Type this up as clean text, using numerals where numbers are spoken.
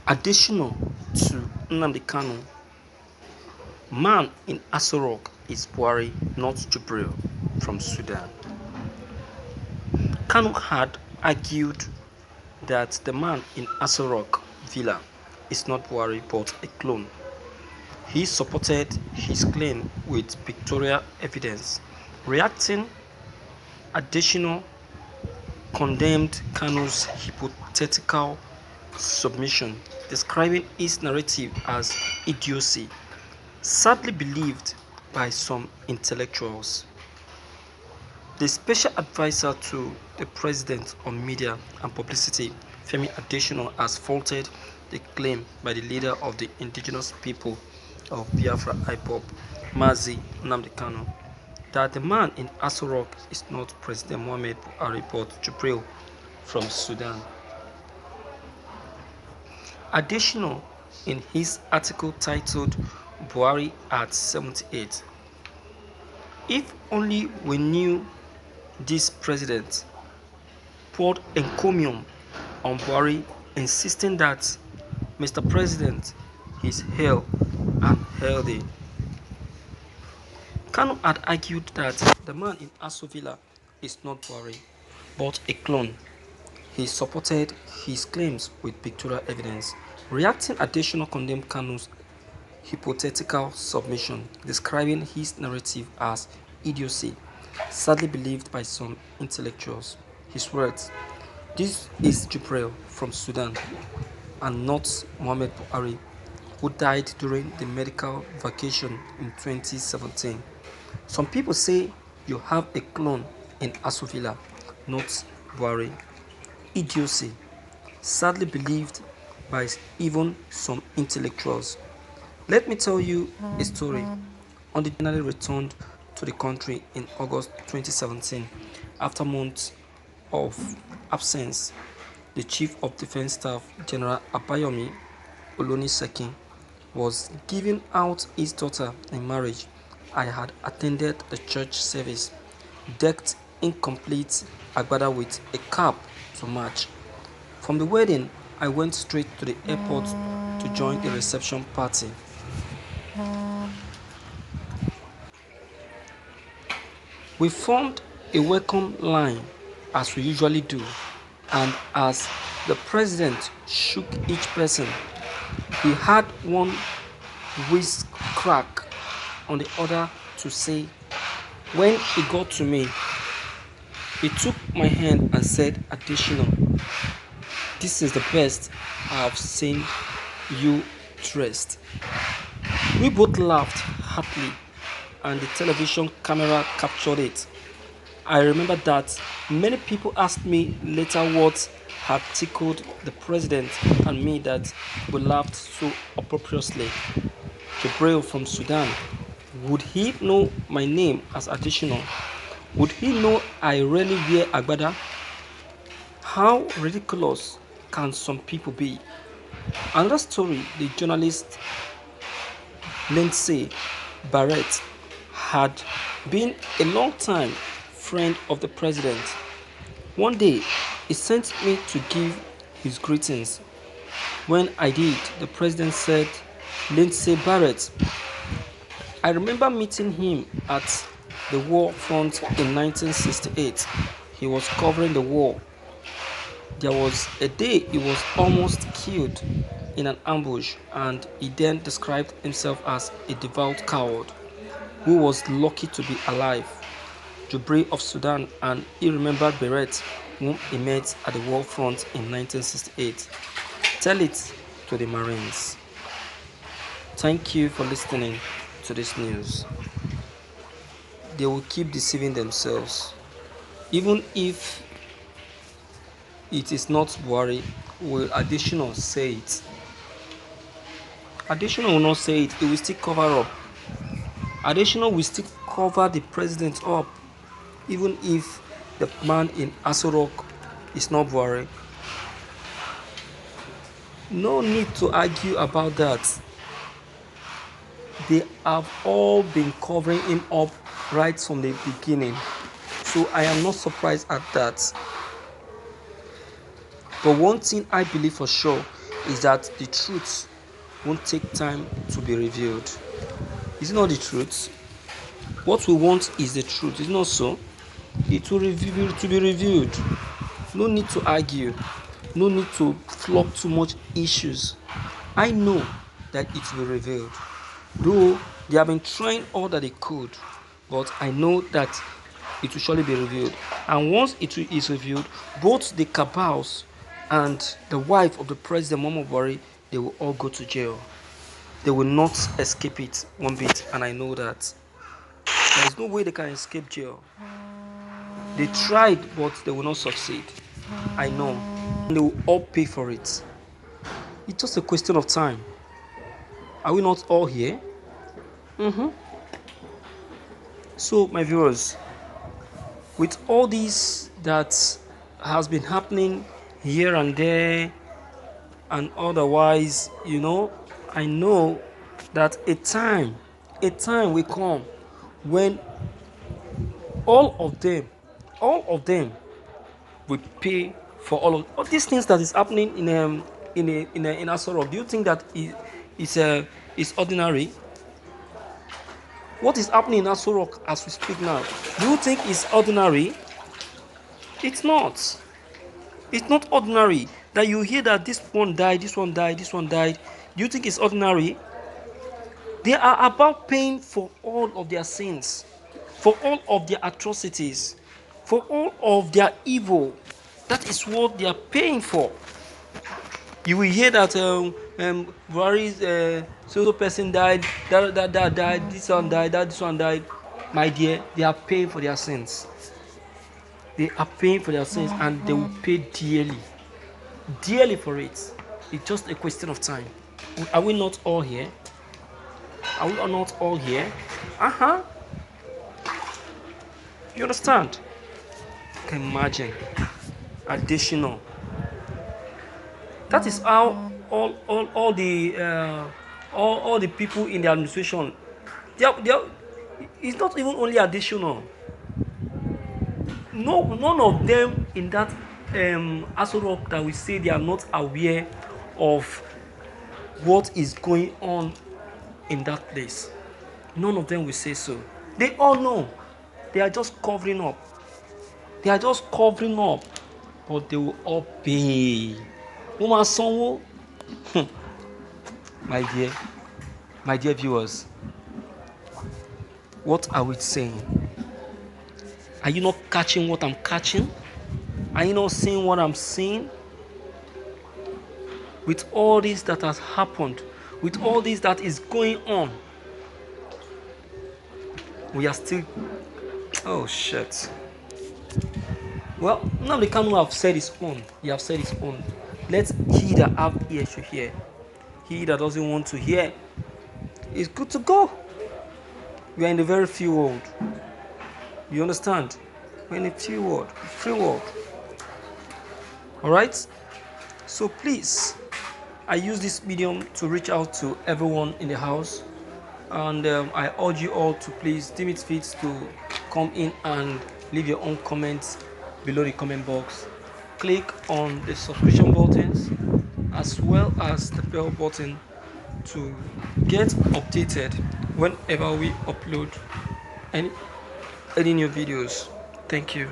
Additional to Nnamdi Kanu, man in Aso Rock is Buhari, not Jubril from Sudan. Kanu had argued that the man in Aso Rock villa is not Buhari but a clone. He supported his claim with pictorial evidence. Reacting, Adesina condemned Kanu's hypothetical submission, describing his narrative as idiocy, sadly believed by some intellectuals. The special advisor to the president on media and publicity, Femi Adesina, has faulted the claim by the leader of the indigenous people of Biafra IPOB, Mazi Nnamdi Kanu, that the man in Aso Rock is not President Mohamed Buhari but Jubril from Sudan. Additional, in his article titled Buhari at 78, if only we knew this president, poured encomium on Buhari, insisting that Mr. President is hale and healthy. Kanu had argued that the man in Aso Villa is not Buhari, but a clone. He supported his claims with pictorial evidence. Reacting, Adesina condemned Kanu's hypothetical submission, describing his narrative as idiocy, sadly believed by some intellectuals. His words, "This is Jubril from Sudan and not Mohamed Buhari, who died during the medical vacation in 2017. Some people say you have a clone in Aso Villa, not Buhari. Idiocy, sadly believed by even some intellectuals. Let me tell you a story. Nnamdi finally returned to the country in August 2017 after months of absence. The Chief of Defense Staff, General Abayomi Oloniseki, was giving out his daughter in marriage. I had attended the church service, decked in complete agbada with a cap to match. From the wedding, I went straight to the airport to join the reception party. We formed a welcome line as we usually do, and as the president shook each person, he had one whisk crack on the other to say. When he got to me, he took my hand and said, "Additional, this is the best I have seen you dressed." We both laughed happily, and the television camera captured it. I remember that many people asked me later what had tickled the president and me that we laughed so appropriately. Jubril from Sudan. Would he know my name as Additional? Would he know I rarely wear agbada? How ridiculous can some people be? Another story, the journalist Lindsay Barrett had been a long-time friend of the president. One day, he sent me to give his greetings. When I did, the president said, "Lindsay Barrett, I remember meeting him at the war front in 1968. He was covering the war. There was a day he was almost killed in an ambush, and he then described himself as a devout coward who was lucky to be alive. Jubril of Sudan, and he remembered Barrett, whom he met at the war front in 1968. Tell it to the Marines." Thank you for listening to this news. They will keep deceiving themselves. Even if it is not Buhari, will Additional say it? Additional will not say it. He will still cover up. Additional will still cover the president up, even if the man in Aso Rock is not Buhari. No need to argue about that. They have all been covering him up right from the beginning. So I am not surprised at that. But one thing I believe for sure is that the truth won't take time to be revealed. Is it not the truth? What we want is the truth. Is it not so? It will to be revealed. No need to argue. No need to flog too much issues. I know that it will be revealed. Though they have been trying all that they could, but I know that it will surely be revealed. And once it is revealed, both the cabals and the wife of the president, Muhammadu Buhari, they will all go to jail. They will not escape it one bit, and I know that. There is no way they can escape jail. They tried, but they will not succeed. I know. And they will all pay for it. It's just a question of time. Are we not all here? So, my viewers, with all this that has been happening here and there and otherwise, I know that a time will come when all of them will pay for all these things that is happening in Aso Rock. Do you think that is ordinary? What is happening in Aso Rock as we speak now? Do you think it's ordinary? It's not. It's not ordinary that you hear that this one died, this one died, this one died. Do you think it's ordinary? They are about paying for all of their sins, for all of their atrocities, for all of their evil. That is what they are paying for. You will hear that Buhari's so person died, that died, this one died, this one died. My dear, they are paying for their sins. They are paying for their sins, and they will pay dearly for it. It's just a question of time. Are we not all here? Are we not all here? You understand? Can imagine. Additional. That is how all the people in the administration. It's not even only additional. No, none of them in that Aso Rock that we say they are not aware of what is going on in that place. None of them will say so. They all know. They are just covering up. But they will all pay. My dear viewers, what are we saying? Are you not catching what I'm catching? Are you not seeing what I'm seeing? With all this that has happened, with all this that is going on, we are still... Oh, shit. Well, Nnamdi Kanu have said his own. He have said his own. Let he that have ears to hear. He that doesn't want to hear is good to go. We are in a very free world. You understand? We're in a free world. Alright? So please, I use this medium to reach out to everyone in the house. And I urge you all to please deem it fit to come in and leave your own comments below the comment box. Click on the subscription buttons as well as the bell button to get updated whenever we upload any new videos. Thank you.